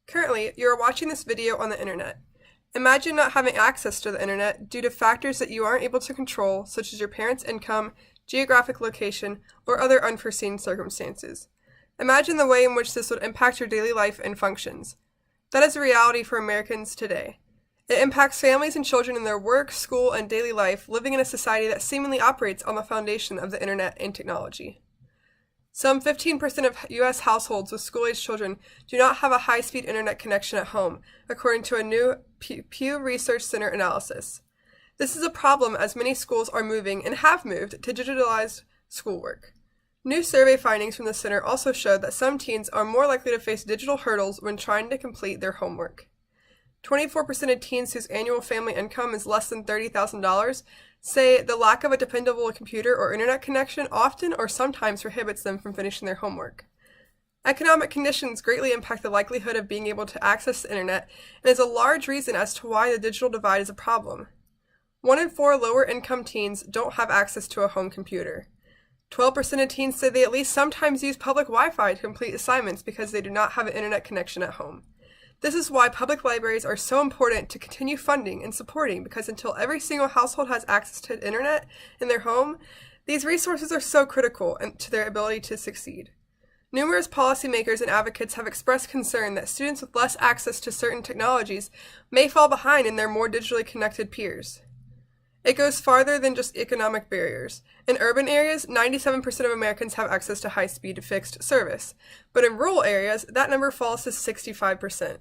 Currently, you are watching this video on the internet. Imagine not having access to the internet due to factors that you aren't able to control, such as your parents' income, geographic location, or other unforeseen circumstances. Imagine the way in which this would impact your daily life and functions. That is a reality for Americans today. It impacts families and children in their work, school, and daily life, living in a society that seemingly operates on the foundation of the internet and technology. Some 15% of U.S. households with school-aged children do not have a high-speed internet connection at home, according to a new Pew Research Center analysis. This is a problem as many schools are moving and have moved to digitalized schoolwork. New survey findings from the center also showed that some teens are more likely to face digital hurdles when trying to complete their homework. 24% of teens whose annual family income is less than $30,000 say the lack of a dependable computer or internet connection often or sometimes prohibits them from finishing their homework. Economic conditions greatly impact the likelihood of being able to access the internet and is a large reason as to why the digital divide is a problem. 1 in 4 lower-income teens don't have access to a home computer. 12% of teens say they at least sometimes use public Wi-Fi to complete assignments because they do not have an internet connection at home. This is why public libraries are so important to continue funding and supporting, because until every single household has access to the internet in their home, these resources are so critical to their ability to succeed. Numerous policymakers and advocates have expressed concern that students with less access to certain technologies may fall behind in their more digitally connected peers. It goes farther than just economic barriers. In urban areas, 97% of Americans have access to high-speed fixed service, but in rural areas, that number falls to 65%.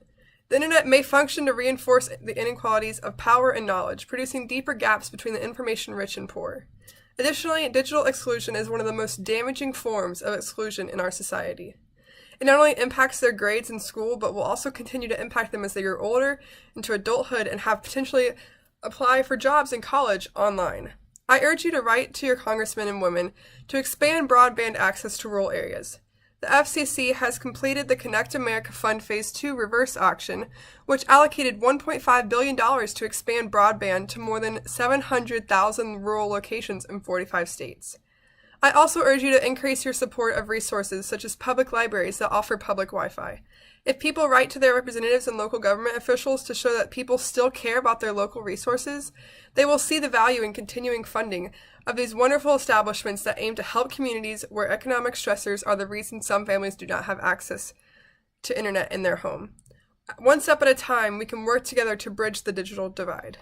The internet may function to reinforce the inequalities of power and knowledge, producing deeper gaps between the information-rich and poor. Additionally, digital exclusion is one of the most damaging forms of exclusion in our society. It not only impacts their grades in school, but will also continue to impact them as they grow older into adulthood and have potentially apply for jobs in college online. I urge you to write to your congressmen and women to expand broadband access to rural areas. The FCC has completed the Connect America Fund Phase 2 reverse auction, which allocated $1.5 billion to expand broadband to more than 700,000 rural locations in 45 states. I also urge you to increase your support of resources such as public libraries that offer public Wi-Fi. If people write to their representatives and local government officials to show that people still care about their local resources, they will see the value in continuing funding of these wonderful establishments that aim to help communities where economic stressors are the reason some families do not have access to internet in their home. One step at a time, we can work together to bridge the digital divide.